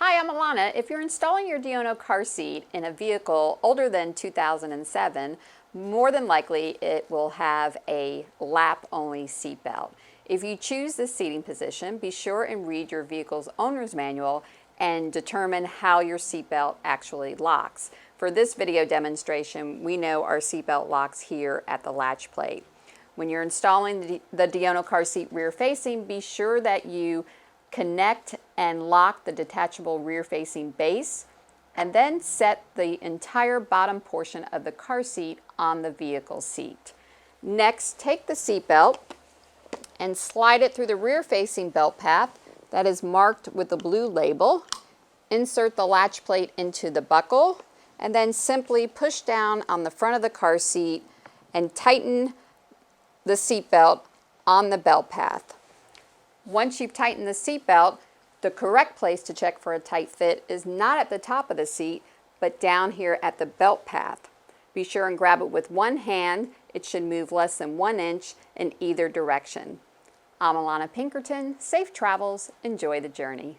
Hi, I'm Alana. If you're installing your Diono car seat in a vehicle older than 2007, more than likely it will have a lap-only seat belt. If you choose this seating position, be sure and read your vehicle's owner's manual and determine how your seat belt actually locks. For this video demonstration, we know our seat belt locks here at the latch plate. When you're installing the Diono car seat rear facing, be sure that you connect and lock the detachable rear facing base, and then set the entire bottom portion of the car seat on the vehicle seat. Next, take the seat belt and slide it through the rear facing belt path that is marked with the blue label. Insert the latch plate into the buckle, and then simply push down on the front of the car seat and tighten the seat belt on the belt path. Once you've tightened the seat belt, the correct place to check for a tight fit is not at the top of the seat, but down here at the belt path. Be sure and grab it with one hand. It should move less than 1 inch in either direction. I'm Alana Pinkerton. Safe travels. Enjoy the journey.